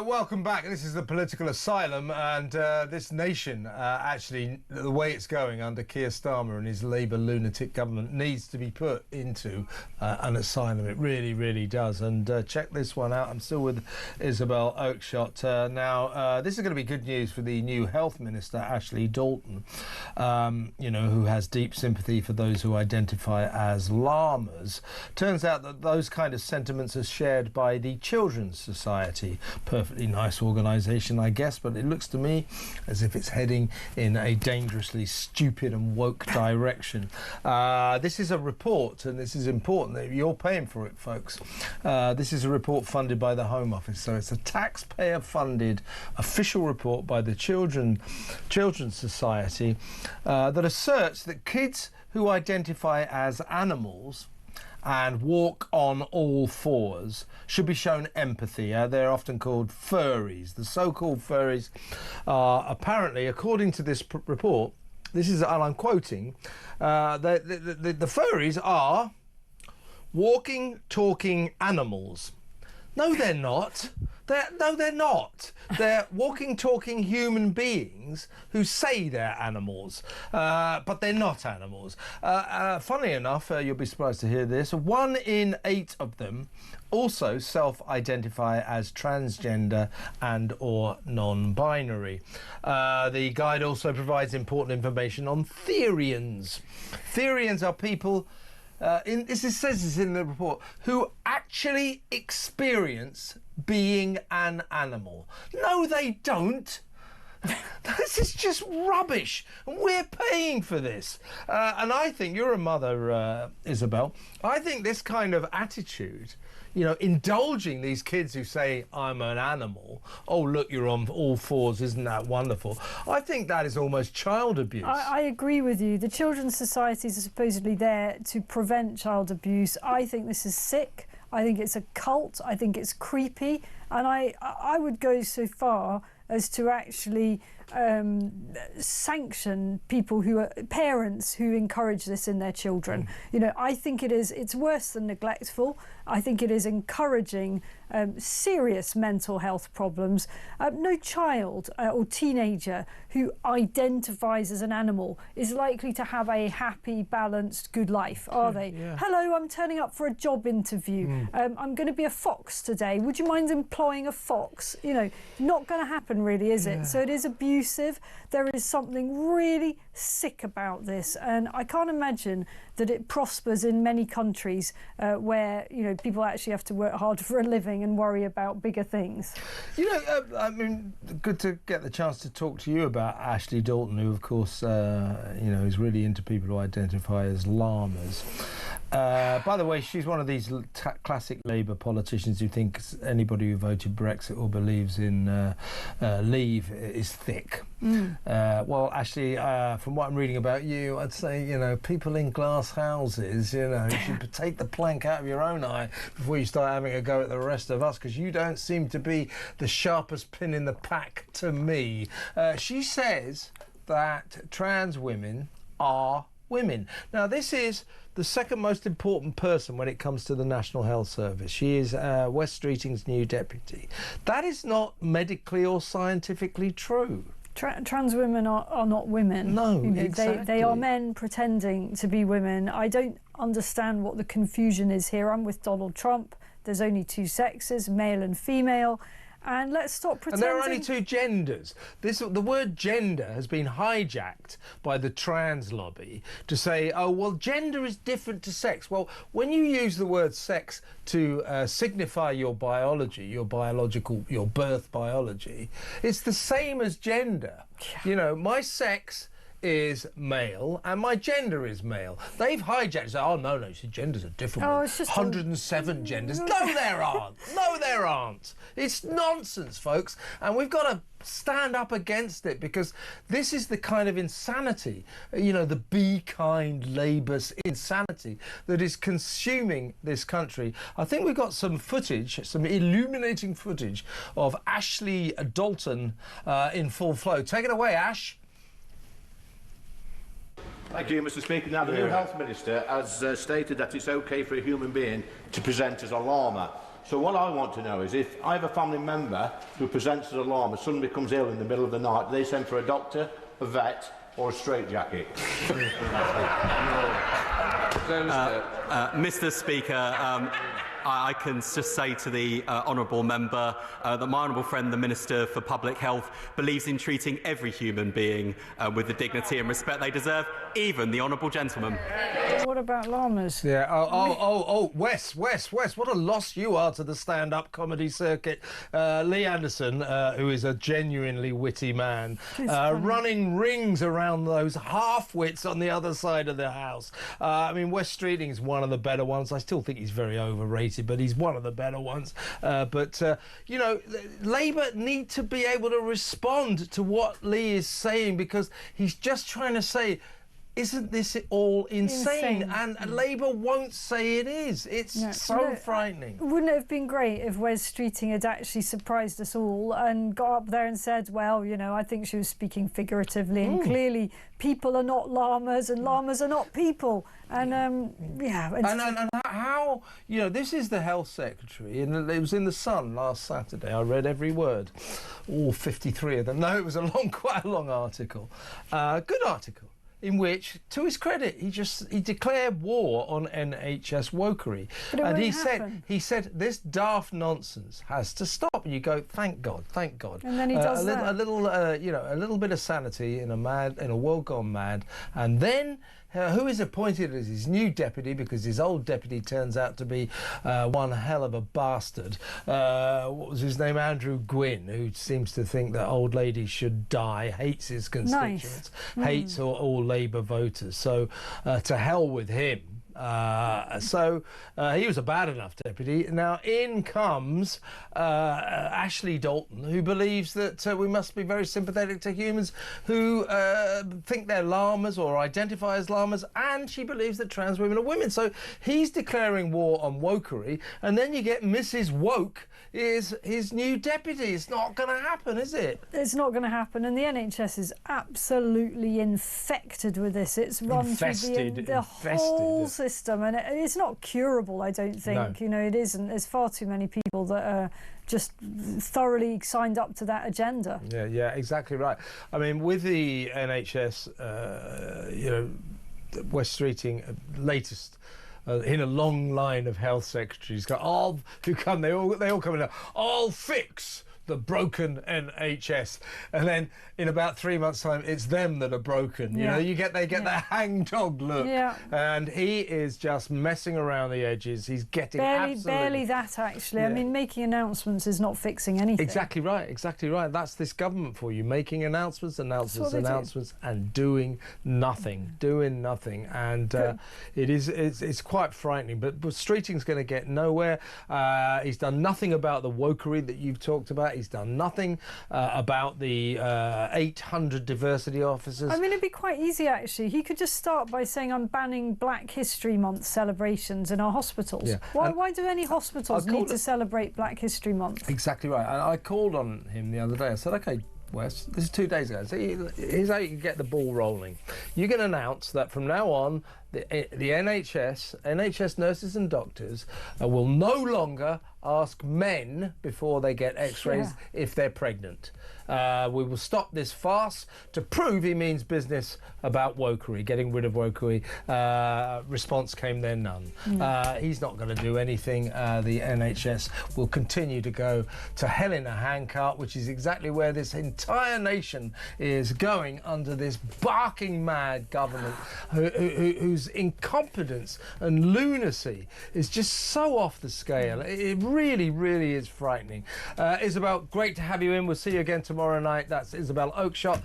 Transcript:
Welcome back. This is the political asylum, and this nation, actually, the way it's going under Keir Starmer and his Labour lunatic government needs to be put into an asylum. It really, really does. And check this one out. I'm still with Isabel Oakeshott. Now, this is going to be good news for the new Health Minister, Ashley Dalton, who has deep sympathy for those who identify as llamas. Turns out that those kind of sentiments are shared by the Children's Society. Perfectly nice organisation, I guess, but it looks to me as if it's heading in a dangerously stupid and woke direction. This is a report, and this is important that you're paying for it, folks. This is a report funded by the Home Office, so it's a taxpayer-funded official report by the Children's Society that asserts that kids who identify as animals and walk on all fours should be shown empathy. They're often called furries. The so-called furries are apparently, according to this report, this is, and I'm quoting, the furries are walking, talking animals. No, they're not. They're not. They're walking, talking human beings who say they're animals, but they're not animals. Funnily enough, you'll be surprised to hear this, 1 in 8 of them also self-identify as transgender and or non-binary. The guide also provides important information on Therians. Therians are people, it says this in the report, who actually experience being an animal. No, they don't. This is just rubbish, and we're paying for this. And I think, you're a mother, Isabel, I think this kind of attitude, indulging these kids who say, I'm an animal, oh, look, you're on all fours, isn't that wonderful? I think that is almost child abuse. I agree with you. The Children's Societies are supposedly there to prevent child abuse. I think this is sick. I think it's a cult. I think it's creepy. And I would go so far as to actually sanction people who are parents who encourage this in their children. I think it's worse than neglectful. I think it is encouraging serious mental health problems. No child or teenager who identifies as an animal is likely to have a happy, balanced, good life, are they? Yeah. Hello, I'm turning up for a job interview. I'm going to be a fox today. Would you mind employing a fox? Not going to happen really, is it? So it is abusive. There is something really sick about this, and I can't imagine that it prospers in many countries where people actually have to work hard for a living and worry about bigger things. Good to get the chance to talk to you about Ashley Dalton, who of course is really into people who identify as llamas. By the way, she's one of these classic Labour politicians who thinks anybody who voted Brexit or believes in Leave is thick. Well, Ashley, from what I'm reading about you, I'd say, people in glass houses, you should take the plank out of your own eye before you start having a go at the rest of us, because you don't seem to be the sharpest pin in the pack to me. She says that trans women are women. Now, this is the second most important person when it comes to the National Health Service. She is West Streeting's new deputy. That is not medically or scientifically true. Trans women are not women. No, exactly. They are men pretending to be women. I don't understand what the confusion is here. I'm with Donald Trump. There's only 2 sexes, male and female. And let's stop pretending. And there are only 2 genders. The word gender has been hijacked by the trans lobby to say, oh, well, gender is different to sex. Well, when you use the word sex to signify your biology, your birth biology, it's the same as gender. My sex is male and my gender is male. They've hijacked it. So, oh no, genders are different. Oh, it's just 107 genders. No, there aren't. No, there aren't. It's nonsense, folks. And we've got to stand up against it, because this is the kind of insanity, the be kind Labour's insanity that is consuming this country. I think we've got some footage, some illuminating footage of Ashley Dalton in full flow. Take it away, Ash. Thank you, Mr. Speaker. Now, the new Health Minister has stated that it's OK for a human being to present as a llama. So what I want to know is, if I have a family member who presents as a llama, suddenly becomes ill in the middle of the night, do they send for a doctor, a vet, or a straitjacket? Mr. Speaker, I can just say to the honourable member that my honourable friend, the Minister for Public Health, believes in treating every human being with the dignity and respect they deserve, even the honourable gentleman. What about llamas? Yeah. Wes, what a loss you are to the stand-up comedy circuit. Lee Anderson, who is a genuinely witty man, running rings around those half-wits on the other side of the house. I mean, Wes Streeting is one of the better ones. I still think he's very overrated, but he's one of the better ones. You know, Labour need to be able to respond to what Lee is saying, because he's just trying to say, isn't this all insane? And Labour won't say it is. It's so frightening. Wouldn't it have been great if Wes Streeting had actually surprised us all and got up there and said, well, you know, I think she was speaking figuratively, and clearly people are not llamas and llamas are not people. And and how, you know, this is the Health Secretary, and it was in The Sun last Saturday. I read every word, all 53 of them. No, it was quite a long article. Good article, in which, to his credit, he declared war on NHS wokery. And he said this daft nonsense has to stop. And you go, thank God. And then he does that. A little bit of sanity in a world gone mad, and then. Who is appointed as his new deputy, because his old deputy turns out to be one hell of a bastard. What was his name? Andrew Gwynn, who seems to think that old ladies should die, hates his constituents, hates all Labour voters. So to hell with him. He was a bad enough deputy. Now in comes Ashley Dalton, who believes that we must be very sympathetic to humans who think they're llamas or identify as llamas, and she believes that trans women are women. So he's declaring war on wokery, and then you get Mrs. Woke is his new deputy. It's not going to happen, is it? It's not going to happen, and the NHS is absolutely infected with this. It's run through the whole system, and it's not curable, I don't think. No. You know, it isn't. There's far too many people that are just thoroughly signed up to that agenda. Yeah, exactly right. I mean, with the NHS, you know, Wes Streeting, latest in a long line of health secretaries, they all come in. I'll fix the broken NHS, and then in about 3 months' time, it's them that are broken. You know, they get that hangdog look, and he is just messing around the edges. He's getting barely that, actually. I mean, making announcements is not fixing anything. Exactly right. That's this government for you: making announcements, and doing nothing. And it's quite frightening. But Streeting's going to get nowhere. He's done nothing about the wokery that you've talked about. He's done nothing about the 800 diversity officers. I mean, it'd be quite easy, actually. He could just start by saying, I'm banning Black History Month celebrations in our hospitals. Yeah. Why do any hospitals need to celebrate Black History Month? Exactly right. And I called on him the other day. I said, OK, Wes, this is 2 days ago. So here's how you can get the ball rolling. You can announce that from now on, the NHS nurses and doctors will no longer ask men before they get x-rays if they're pregnant. We will stop this farce to prove he means business about wokery, getting rid of wokery. Response came there, none. He's not going to do anything. The NHS will continue to go to hell in a handcart, which is exactly where this entire nation is going under this barking mad government whose incompetence and lunacy is just so off the scale. It really, really is frightening. Isabel, great to have you in. We'll see you again tomorrow night. That's Isabel Oakeshott.